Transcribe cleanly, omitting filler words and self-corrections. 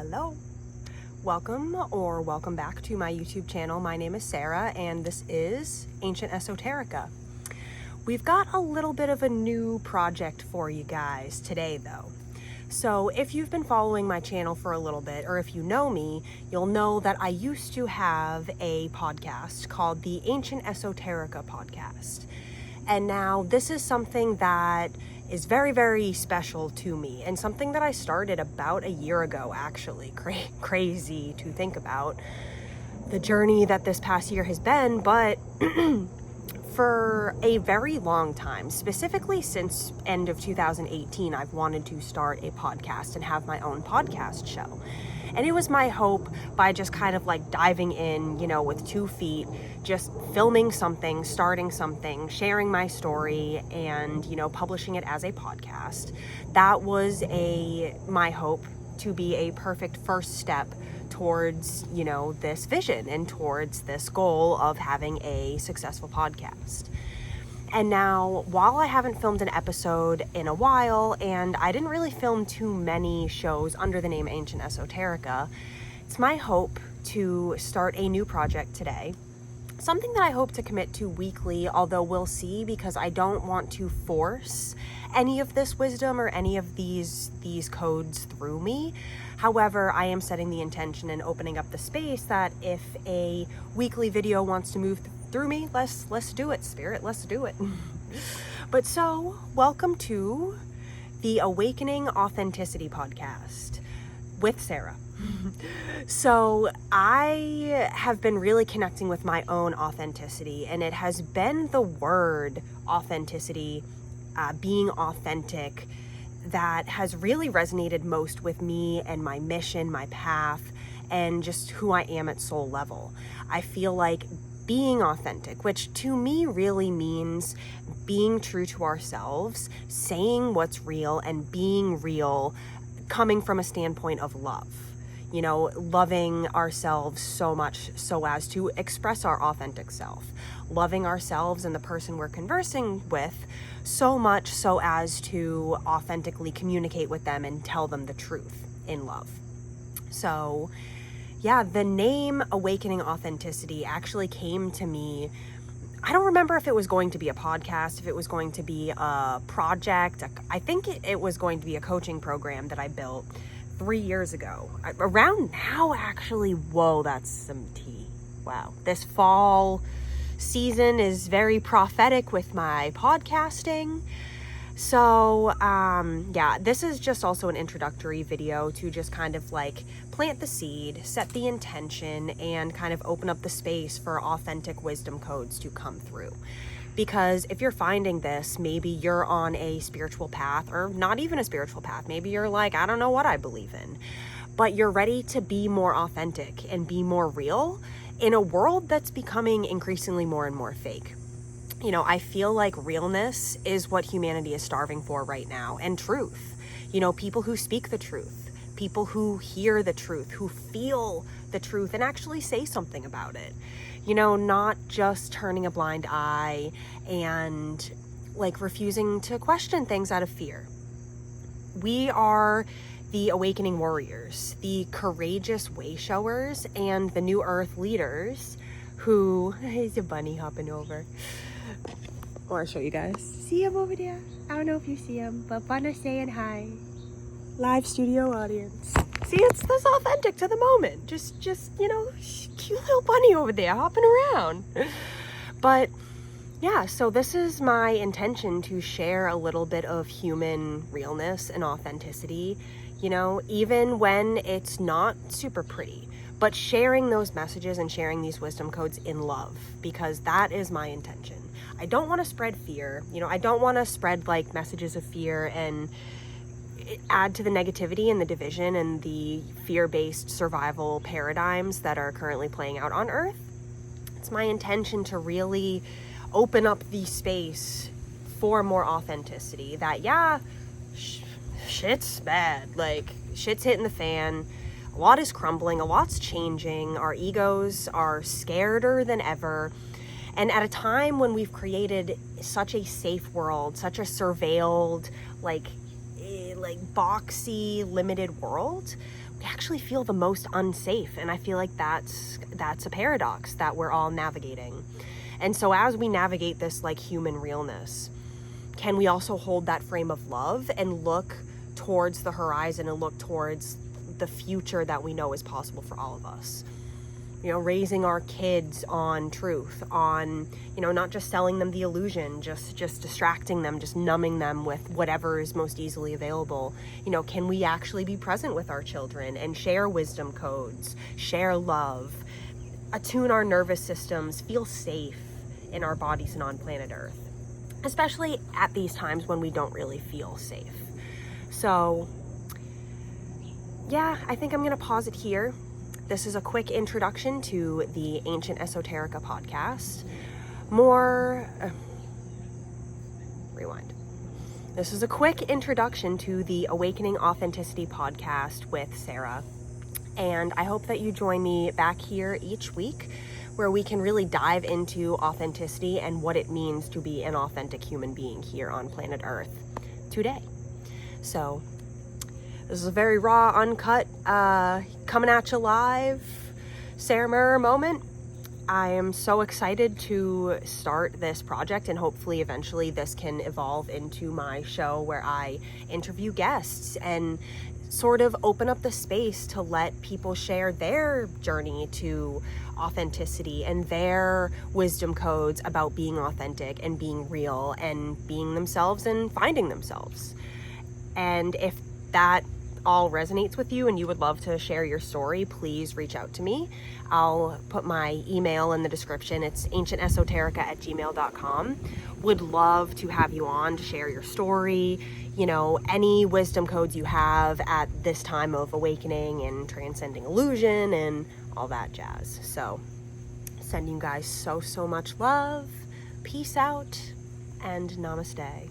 Hello. Welcome back to my YouTube channel. My name is Sara and this is AncientEsoterica. We've got a little bit of a new project for you guys today though. So if you've been following my channel for a little bit, or if you know me, you'll know that I used to have a podcast called the AncientEsoterica podcast. And now this is something that is very, very special to me and something that I started about a year ago, actually. Crazy to think about the journey that this past year has been, but for a very long time, specifically since end of 2018, I've wanted to start a podcast and have my own podcast show. And it was my hope by just kind of like diving in, with 2 feet, just filming something, starting something, sharing my story, and, publishing it as a podcast. That was my hope to be a perfect first step towards, this vision and towards this goal of having a successful podcast. And now, while I haven't filmed an episode in a while, and I didn't really film too many shows under the name AncientEsoterica, it's my hope to start a new project today. Something that I hope to commit to weekly, although we'll see, because I don't want to force any of this wisdom or any of these codes through me. However, I am setting the intention and opening up the space that if a weekly video wants to move through me, let's do it, Spirit, let's do it. But so, welcome to the Awakening Authenticity podcast with Sara. So I have been really connecting with my own authenticity, and it has been the word authenticity, being authentic, that has really resonated most with me and my mission, my path, and just who I am at soul level. I feel like being authentic, which to me really means being true to ourselves, saying what's real, and being real, coming from a standpoint of love. Loving ourselves so much so as to express our authentic self. Loving ourselves and the person we're conversing with so much so as to authentically communicate with them and tell them the truth in love. So, yeah, the name Awakening Authenticity actually came to me. I don't remember if it was going to be a podcast, if it was going to be a project. I think it was going to be a coaching program that I built 3 years ago. Around now, actually. Whoa, that's some tea. Wow. This fall season is very prophetic with my podcasting. So, this is just also an introductory video to just kind of like plant the seed, set the intention, and kind of open up the space for authentic wisdom codes to come through. Because if you're finding this, maybe you're on a spiritual path, or not even a spiritual path. Maybe you're like, I don't know what I believe in, but you're ready to be more authentic and be more real in a world that's becoming increasingly more and more fake. I feel like realness is what humanity is starving for right now, and truth. People who speak the truth, people who hear the truth, who feel the truth and actually say something about it. Not just turning a blind eye and like refusing to question things out of fear. We are the awakening warriors, the courageous way showers, and the new earth leaders who, there's a bunny hopping over. I want to show you guys. See him over there? I don't know if you see him, but Bunna's saying hi. Live studio audience. See, it's this authentic to the moment. Just cute little bunny over there hopping around. But yeah, so this is my intention to share a little bit of human realness and authenticity, even when it's not super pretty, but sharing those messages and sharing these wisdom codes in love, because that is my intention. I don't want to spread fear. I don't want to spread like messages of fear and add to the negativity and the division and the fear-based survival paradigms that are currently playing out on Earth. It's my intention to really open up the space for more authenticity. That, shit's bad. Like, shit's hitting the fan. A lot is crumbling. A lot's changing. Our egos are scareder than ever. And at a time when we've created such a safe world, such a surveilled, like boxy, limited world, we actually feel the most unsafe. And I feel like that's a paradox that we're all navigating. And so as we navigate this like human realness, can we also hold that frame of love and look towards the horizon and look towards the future that we know is possible for all of us? You know, raising our kids on truth, on, you know, not just selling them the illusion, just distracting them, just numbing them with whatever is most easily available. You know, can we actually be present with our children and share wisdom codes, share love, attune our nervous systems, feel safe in our bodies and on planet Earth, especially at these times when we don't really feel safe. So yeah, I think I'm going to pause it here. This is a quick introduction to the Ancient Esoterica podcast. Rewind. This is a quick introduction to the Awakening Authenticity podcast with Sara. And I hope that you join me back here each week where we can really dive into authenticity and what it means to be an authentic human being here on planet Earth today. So this is a very raw, uncut, coming at you live Sara Murray moment. I am so excited to start this project, and hopefully eventually this can evolve into my show where I interview guests and sort of open up the space to let people share their journey to authenticity and their wisdom codes about being authentic and being real and being themselves and finding themselves. And if that all resonates with you and you would love to share your story, please reach out to me. I'll put my email in the description. It's ancientesoterica@gmail.com. Would love to have you on to share your story, you know, any wisdom codes you have at this time of awakening and transcending illusion and all that jazz. So sending you guys so much love, peace out, and namaste.